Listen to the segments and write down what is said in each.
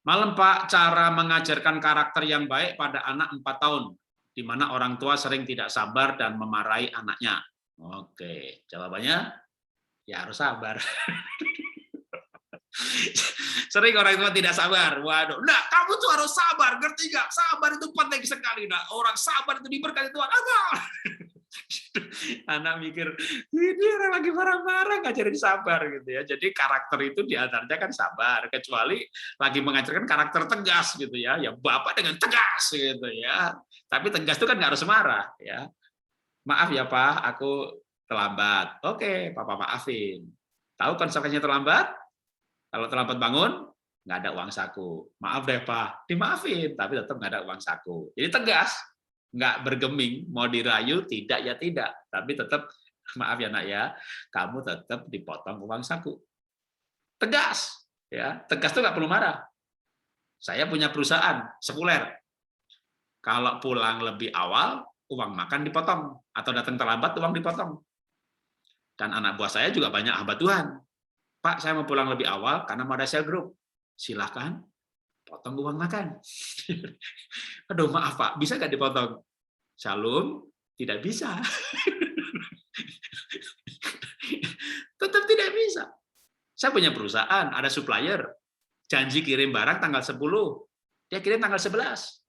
Malam Pak, cara mengajarkan karakter yang baik pada anak 4 tahun, di mana orang tua sering tidak sabar dan memarahi anaknya. Oke, jawabannya ya harus sabar. Sering orang tua tidak sabar. Waduh, nah kamu tuh harus sabar, ngerti nggak? Sabar itu penting sekali. Nah, orang sabar itu diberkati Tuhan. Apa? Anak mikir, ini orang lagi marah-marah ngajarin sabar gitu ya. Jadi karakter itu diantaranya kan sabar, kecuali lagi mengajarkan karakter tegas gitu ya. Ya Bapak dengan tegas gitu ya. Tapi tegas itu kan nggak harus marah ya. Maaf ya Pak, aku terlambat. Oke, Papa maafin. Tahu konsekuensinya terlambat? Kalau terlambat bangun, nggak ada uang saku. Maaf deh Pak, dimaafin, tapi tetap nggak ada uang saku. Jadi tegas, nggak bergeming, mau dirayu tidak ya tidak, tapi tetap maaf ya nak ya, kamu tetap dipotong uang saku. Tegas, ya tegas tuh nggak perlu marah. Saya punya perusahaan sekuler, kalau pulang lebih awal, uang makan dipotong, atau datang terlambat, uang dipotong. Dan anak buah saya juga banyak hamba Tuhan. Pak, saya mau pulang lebih awal karena mau ada sel grup. Silahkan, potong uang makan. Aduh, maaf Pak, bisa nggak dipotong? Shalom, tidak bisa. Tetap tidak bisa. Saya punya perusahaan, ada supplier, janji kirim barang tanggal 10, dia kirim tanggal 11.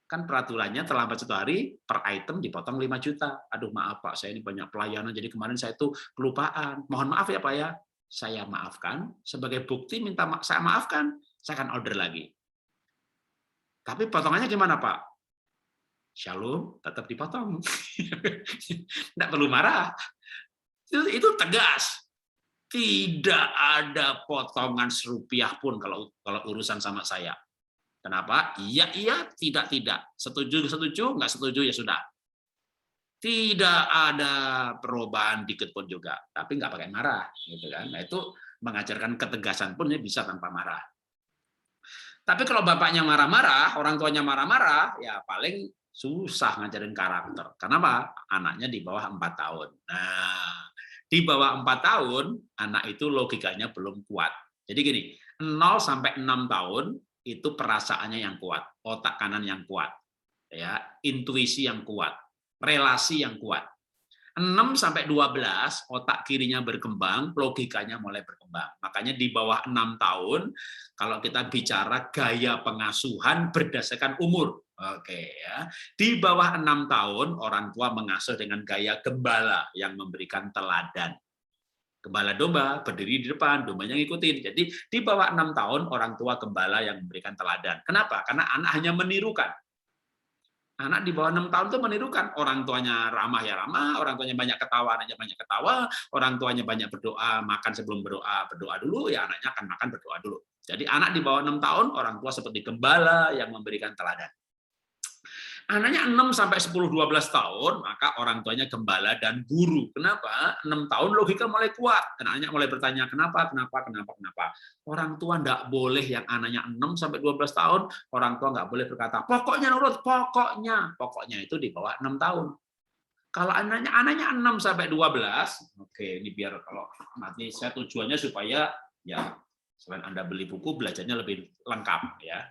Kan peraturannya terlambat 1 hari, per item dipotong 5 juta. Aduh, maaf Pak, saya ini banyak pelayanan, jadi kemarin saya itu kelupaan. Mohon maaf ya Pak ya. Saya maafkan, sebagai bukti saya maafkan, saya akan order lagi. Tapi potongannya gimana Pak? Shalom, tetap dipotong. Tidak perlu marah. Itu tegas. Tidak ada potongan serupiah pun kalau urusan sama saya. Kenapa? Iya, iya, tidak, tidak. Setuju, setuju, nggak setuju ya sudah. Tidak ada perubahan dikit pun juga, tapi nggak pakai marah, gitu kan? Nah itu mengajarkan ketegasan pun bisa tanpa marah. Tapi kalau bapaknya marah-marah, orang tuanya marah-marah, ya paling susah ngajarin karakter. Kenapa? Anaknya di bawah 4 tahun. Nah, di bawah 4 tahun, anak itu logikanya belum kuat. Jadi gini, 0 sampai 6 tahun itu perasaannya yang kuat, otak kanan yang kuat, ya, intuisi yang kuat, relasi yang kuat. 6 sampai 12 otak kirinya berkembang, logikanya mulai berkembang. Makanya di bawah 6 tahun kalau kita bicara gaya pengasuhan berdasarkan umur. Oke ya. Di bawah 6 tahun orang tua mengasuh dengan gaya gembala yang memberikan teladan. Gembala domba berdiri di depan, dombanya ngikutin. Jadi di bawah 6 tahun orang tua gembala yang memberikan teladan. Kenapa? Karena anak hanya menirukan. Anak di bawah 6 tahun itu menirukan. Orang tuanya ramah ya ramah, orang tuanya banyak ketawa, anaknya banyak ketawa, orang tuanya banyak berdoa, makan sebelum berdoa, berdoa dulu, ya anaknya akan makan berdoa dulu. Jadi anak di bawah 6 tahun, orang tua seperti gembala yang memberikan teladan. Anaknya 6 sampai 10 12 tahun, maka orang tuanya gembala dan guru. Kenapa? 6 tahun logika mulai kuat. Anaknya mulai bertanya, kenapa? Orang tua enggak boleh yang anaknya 6 sampai 12 tahun, orang tua enggak boleh berkata, pokoknya nurut, pokoknya. Pokoknya itu di bawah 6 tahun. Kalau anaknya 6 sampai 12, oke, ini biar kalau nanti saya tujuannya supaya ya selain Anda beli buku, belajarnya lebih lengkap ya.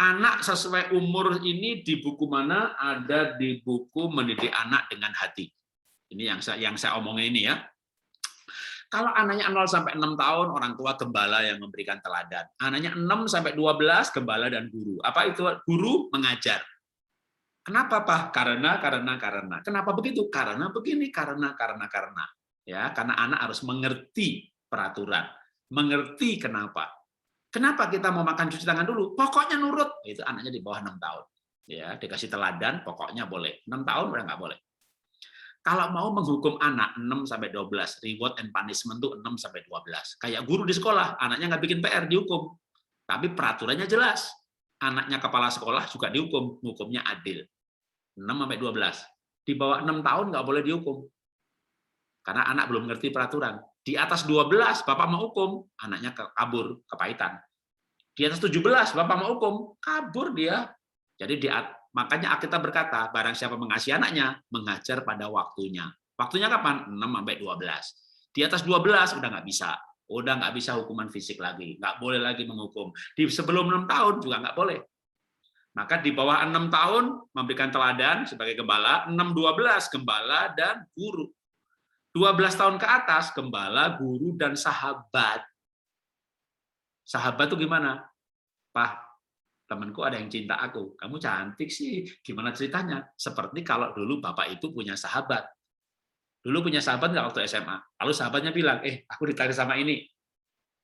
Anak sesuai umur ini di buku mana? Ada di buku Mendidik Anak dengan Hati. Ini yang saya omongin ini ya. Kalau anaknya 0 sampai 6 tahun, orang tua gembala yang memberikan teladan. Anaknya 6 sampai 12, gembala dan guru. Apa itu? Guru mengajar. Kenapa, Pak? Karena. Kenapa begitu? Karena begini, karena. Ya, karena anak harus mengerti peraturan, mengerti kenapa. Kenapa kita mau makan cuci tangan dulu? Pokoknya nurut. Itu anaknya di bawah 6 tahun. Ya, dikasih teladan, pokoknya boleh. 6 tahun udah nggak boleh. Kalau mau menghukum anak 6 sampai 12, reward and punishment itu 6 sampai 12. Kayak guru di sekolah, anaknya nggak bikin PR dihukum. Tapi peraturannya jelas. Anaknya kepala sekolah juga dihukum, hukumnya adil. 6 sampai 12. Di bawah 6 tahun nggak boleh dihukum. Karena anak belum ngerti peraturan. Di atas 12, Bapak mau hukum, anaknya kabur, kepahitan. Di atas 17, Bapak mau hukum, kabur dia. Jadi makanya Alkitab berkata, barang siapa mengasihi anaknya, mengajar pada waktunya. Waktunya kapan? 6 sampai 12. Di atas 12 udah nggak bisa. Udah nggak bisa hukuman fisik lagi, nggak boleh lagi menghukum. Di sebelum 6 tahun juga nggak boleh. Maka di bawah 6 tahun memberikan teladan sebagai gembala, 6-12 gembala dan guru. 12 tahun ke atas gembala, guru, dan sahabat. Sahabat itu gimana? Pak, temanku ada yang cinta aku. Kamu cantik sih. Gimana ceritanya? Seperti kalau dulu Bapak itu punya sahabat. Dulu punya sahabat nggak waktu SMA? Lalu sahabatnya bilang, aku ditarik sama ini.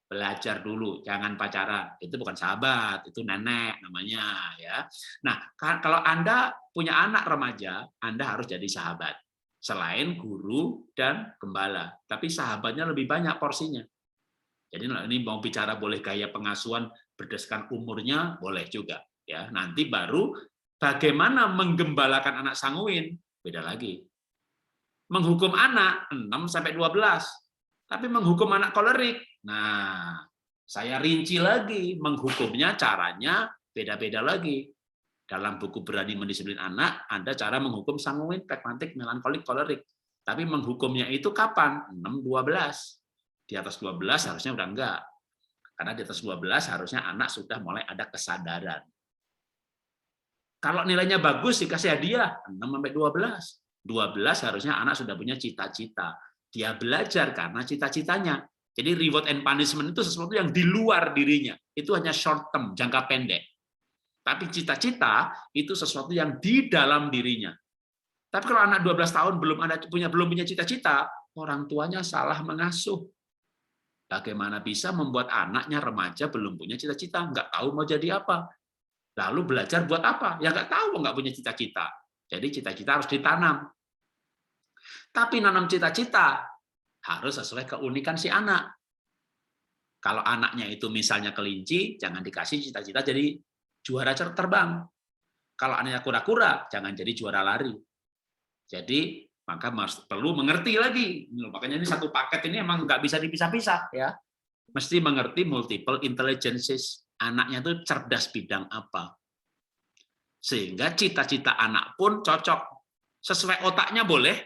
Belajar dulu, jangan pacaran. Itu bukan sahabat, itu nenek namanya. Ya. Nah, kalau Anda punya anak remaja, Anda harus jadi sahabat. Selain guru dan gembala. Tapi sahabatnya lebih banyak porsinya. Jadi ini mau bicara boleh gaya pengasuhan berdasarkan umurnya, boleh juga. Ya, nanti baru bagaimana menggembalakan anak sanguin, beda lagi. Menghukum anak 6-12, tapi menghukum anak kolerik, nah saya rinci lagi, menghukumnya caranya beda-beda lagi. Dalam buku Berani Mendisiplin Anak, ada cara menghukum sanguin, pragmatik, melankolik, kolerik. Tapi menghukumnya itu kapan? 6-12. Di atas 12 harusnya udah enggak. Karena di atas 12 harusnya anak sudah mulai ada kesadaran. Kalau nilainya bagus dikasih hadiah 6-12. 12 harusnya anak sudah punya cita-cita. Dia belajar karena cita-citanya. Jadi reward and punishment itu sesuatu yang di luar dirinya. Itu hanya short term, jangka pendek. Tapi cita-cita itu sesuatu yang di dalam dirinya. Tapi kalau anak 12 tahun belum punya cita-cita, orang tuanya salah mengasuh. Bagaimana bisa membuat anaknya remaja belum punya cita-cita, nggak tahu mau jadi apa. Lalu belajar buat apa? Ya nggak tahu, nggak punya cita-cita. Jadi cita-cita harus ditanam. Tapi nanam cita-cita harus sesuai keunikan si anak. Kalau anaknya itu misalnya kelinci, jangan dikasih cita-cita jadi juara terbang. Kalau anaknya kura-kura, jangan jadi juara lari. Jadi maka perlu mengerti lagi. Makanya ini satu paket ini emang nggak bisa dipisah-pisah ya. Mesti mengerti multiple intelligences. Anaknya itu cerdas bidang apa. Sehingga cita-cita anak pun cocok. Sesuai otaknya boleh,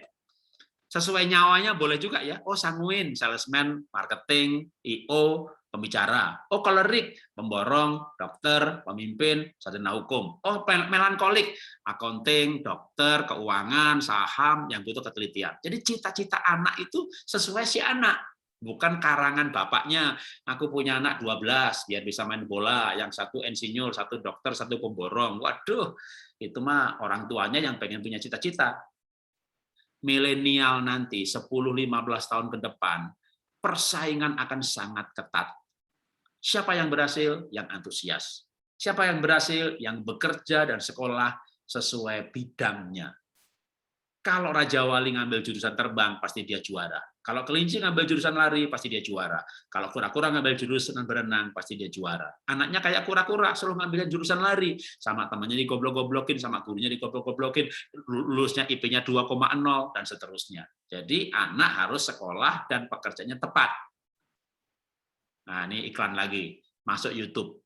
sesuai nyawanya boleh juga ya. Oh, sanguin, salesman, marketing, IO, pembicara. Oh, kolerik, pemborong, dokter, pemimpin, sarjana hukum. Oh, melankolik, accounting, dokter, keuangan, saham, yang butuh ketelitian. Jadi cita-cita anak itu sesuai si anak. Bukan karangan bapaknya, aku punya anak 12, biar bisa main bola, yang satu insinyur, satu dokter, satu pemborong. Waduh, itu mah orang tuanya yang pengen punya cita-cita. Milenial nanti 10-15 tahun ke depan, persaingan akan sangat ketat. Siapa yang berhasil? Yang antusias. Siapa yang berhasil? Yang bekerja dan sekolah sesuai bidangnya. Kalau Raja Wali ngambil jurusan terbang, pasti dia juara. Kalau kelinci ngambil jurusan lari, pasti dia juara. Kalau kura-kura ngambil jurusan berenang, pasti dia juara. Anaknya kayak kura-kura, selalu ngambil jurusan lari. Sama temannya digoblok-goblokin, sama gurunya digoblok-goblokin, lulusnya IP-nya 2,0, dan seterusnya. Jadi anak harus sekolah dan pekerjaannya tepat. Nah, ini iklan lagi. Masuk YouTube.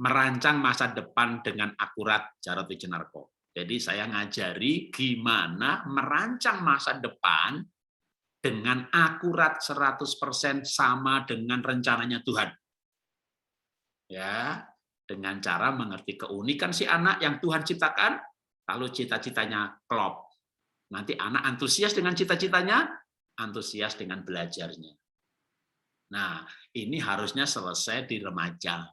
Merancang masa depan dengan akurat, Jarod Wijenarko. Jadi saya ngajari gimana merancang masa depan dengan akurat 100% sama dengan rencananya Tuhan. Ya, dengan cara mengerti keunikan si anak yang Tuhan ciptakan, lalu cita-citanya klop. Nanti anak antusias dengan cita-citanya, antusias dengan belajarnya. Nah, ini harusnya selesai di remaja.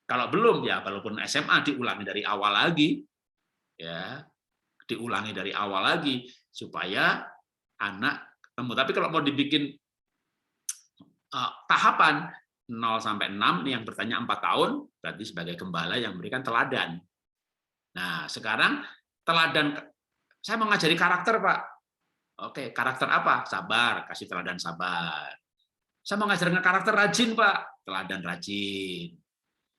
Kalau belum, ya walaupun SMA diulangi dari awal lagi, ya diulangi dari awal lagi supaya anak ketemu. Tapi kalau mau dibikin tahapan 0 sampai 6 yang bertanya 4 tahun berarti sebagai gembala yang memberikan teladan. Nah, sekarang teladan saya mau ngajari karakter, Pak. Oke, karakter apa? Sabar, kasih teladan sabar. Saya mau ngajarin karakter rajin, Pak. Teladan rajin.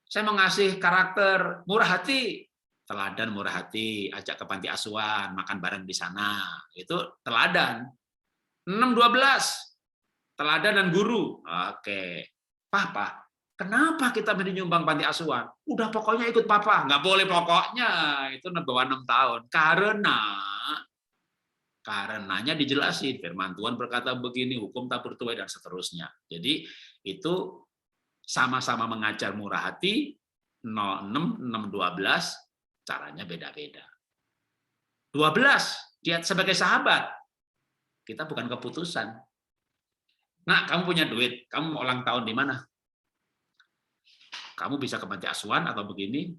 Saya mau ngasih karakter murah hati. Teladan murah hati, ajak ke panti asuhan, makan bareng di sana. Itu teladan. 6-12. Teladan dan guru. Oke. Papa, kenapa kita mesti nyumbang panti asuhan? Udah pokoknya ikut Papa. Nggak boleh pokoknya. Itu bawah 6 tahun. Karena Karenanya dijelasin, firman Tuhan berkata begini, hukum tak bertuai, dan seterusnya. Jadi itu sama-sama mengajar murah hati, 06, 612, caranya beda-beda. 12, dia sebagai sahabat, kita bukan keputusan. Nah, kamu punya duit, kamu mau ulang tahun di mana? Kamu bisa ke panti asuhan atau begini,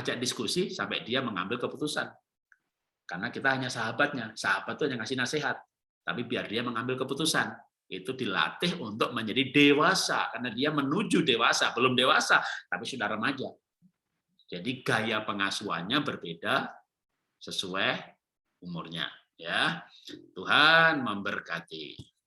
ajak diskusi sampai dia mengambil keputusan. Karena kita hanya sahabatnya, sahabat itu hanya ngasih nasihat, tapi biar dia mengambil keputusan. Itu dilatih untuk menjadi dewasa, karena dia menuju dewasa, belum dewasa, tapi sudah remaja. Jadi gaya pengasuhannya berbeda sesuai umurnya. Ya, Tuhan memberkati.